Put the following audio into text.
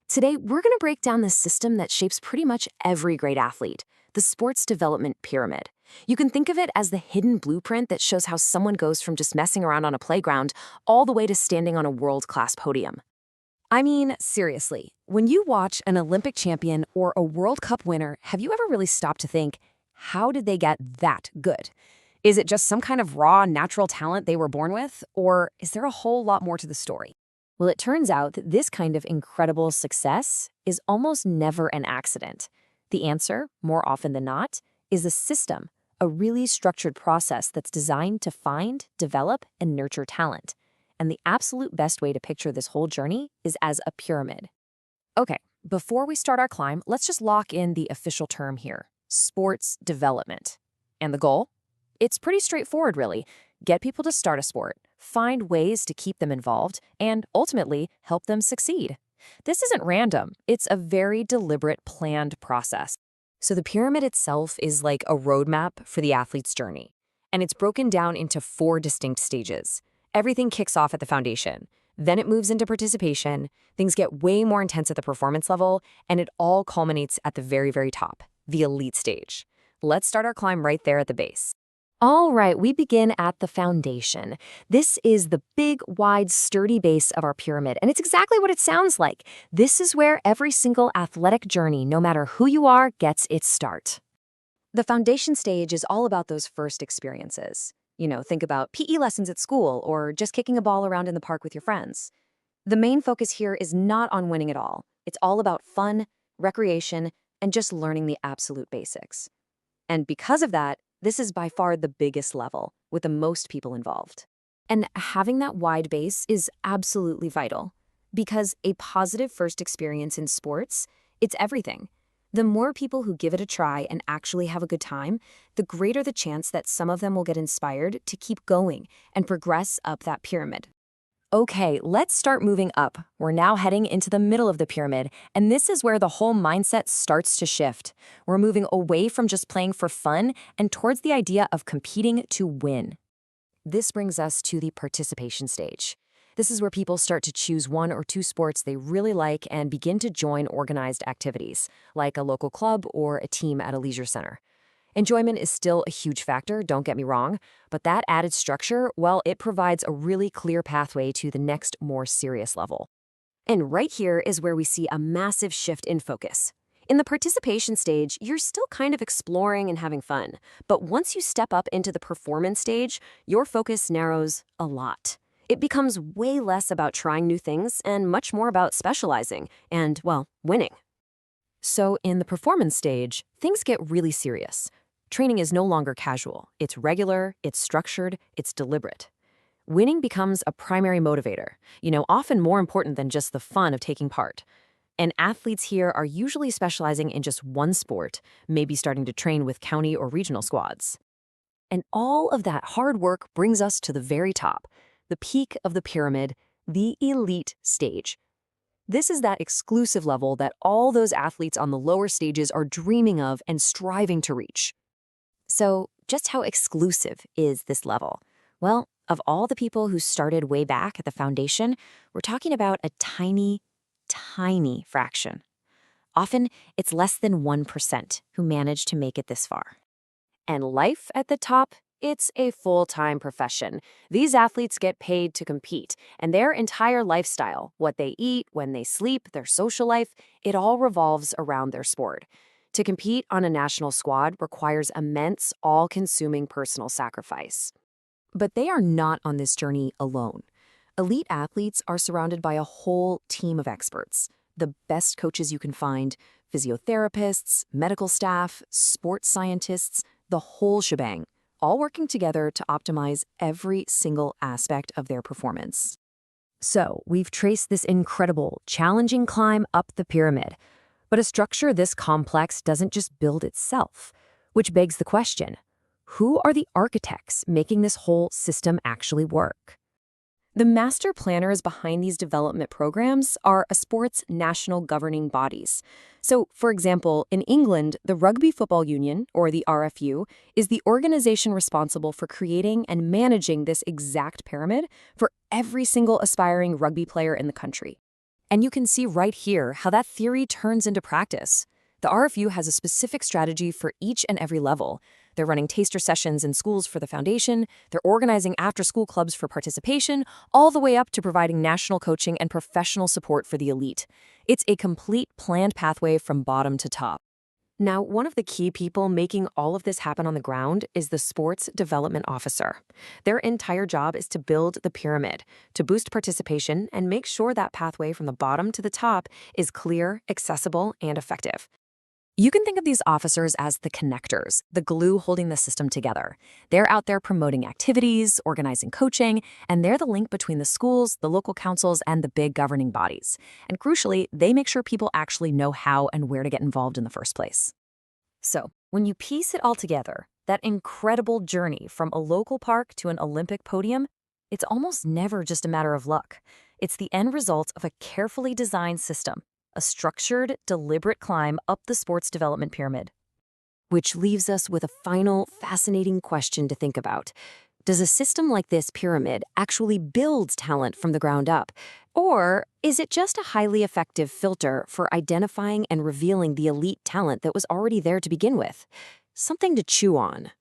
Today, we're going to break down the system that shapes pretty much every great athlete, the sports development pyramid. You can think of it as the hidden blueprint that shows how someone goes from just messing around on a playground all the way to standing on a world-class podium. I mean, seriously, when you watch an Olympic champion or a World Cup winner, have you ever really stopped to think, how did they get that good? Is it just some kind of raw, natural talent they were born with? Or is there a whole lot more to the story? Well, it turns out that this kind of incredible success is almost never an accident. The answer, more often than not, is a system, a really structured process that's designed to find, develop, and nurture talent. And the absolute best way to picture this whole journey is as a pyramid. Okay, before we start our climb, let's just lock in the official term here, sports development. And the goal? It's pretty straightforward, really. Get people to start a sport, find ways to keep them involved, and ultimately help them succeed. This isn't random. It's a very deliberate, planned process. So the pyramid itself is like a roadmap for the athlete's journey. And it's broken down into 4 distinct stages. Everything kicks off at the foundation. Then it moves into participation, things get way more intense at the performance level, and it all culminates at the very, very top, the elite stage. Let's start our climb right there at the base. All right, we begin at the foundation. This is the big, wide, sturdy base of our pyramid, and it's exactly what it sounds like. This is where every single athletic journey, no matter who you are, gets its start. The foundation stage is all about those first experiences. Think about PE lessons at school or just kicking a ball around in the park with your friends. The main focus here is not on winning at all. It's all about fun, recreation, and just learning the absolute basics. And because of that, this is by far the biggest level, with the most people involved. And having that wide base is absolutely vital, because a positive first experience in sports, it's everything. The more people who give it a try and actually have a good time, the greater the chance that some of them will get inspired to keep going and progress up that pyramid. Okay, let's start moving up. We're now heading into the middle of the pyramid, and this is where the whole mindset starts to shift. We're moving away from just playing for fun and towards the idea of competing to win. This brings us to the participation stage. This is where people start to choose 1 or 2 sports they really like and begin to join organized activities, like a local club or a team at a leisure center. Enjoyment is still a huge factor, don't get me wrong, but that added structure, well, it provides a really clear pathway to the next, more serious level. And right here is where we see a massive shift in focus. In the participation stage, you're still kind of exploring and having fun, but once you step up into the performance stage, your focus narrows a lot. It becomes way less about trying new things and much more about specializing and, well, winning. So in the performance stage, things get really serious. Training is no longer casual. It's regular, it's structured, it's deliberate. Winning becomes a primary motivator, often more important than just the fun of taking part. And athletes here are usually specializing in just one sport, maybe starting to train with county or regional squads. And all of that hard work brings us to the very top, the peak of the pyramid, the elite stage. This is that exclusive level that all those athletes on the lower stages are dreaming of and striving to reach. So, just how exclusive is this level? Well, of all the people who started way back at the foundation, we're talking about a tiny, tiny fraction. Often, it's less than 1% who manage to make it this far. And life at the top, it's a full-time profession. These athletes get paid to compete, and their entire lifestyle, what they eat, when they sleep, their social life, it all revolves around their sport. To compete on a national squad requires immense, all-consuming personal sacrifice. But they are not on this journey alone. Elite athletes are surrounded by a whole team of experts, the best coaches you can find, physiotherapists, medical staff, sports scientists, the whole shebang, all working together to optimize every single aspect of their performance. So, we've traced this incredible, challenging climb up the pyramid. But a structure this complex doesn't just build itself, which begs the question, who are the architects making this whole system actually work? The master planners behind these development programs are a sport's national governing bodies. So, for example, in England, the Rugby Football Union, or the RFU, is the organization responsible for creating and managing this exact pyramid for every single aspiring rugby player in the country. And you can see right here how that theory turns into practice. The RFU has a specific strategy for each and every level. They're running taster sessions in schools for the foundation, they're organizing after-school clubs for participation, all the way up to providing national coaching and professional support for the elite. It's a complete planned pathway from bottom to top. Now, one of the key people making all of this happen on the ground is the sports development officer. Their entire job is to build the pyramid, to boost participation and make sure that pathway from the bottom to the top is clear, accessible, and effective. You can think of these officers as the connectors, the glue holding the system together. They're out there promoting activities, organizing coaching, and they're the link between the schools, the local councils, and the big governing bodies. And crucially, they make sure people actually know how and where to get involved in the first place. So, when you piece it all together, that incredible journey from a local park to an Olympic podium, it's almost never just a matter of luck. It's the end result of a carefully designed system, a structured, deliberate climb up the sports development pyramid. Which leaves us with a final, fascinating question to think about. Does a system like this pyramid actually build talent from the ground up? Or is it just a highly effective filter for identifying and revealing the elite talent that was already there to begin with? Something to chew on.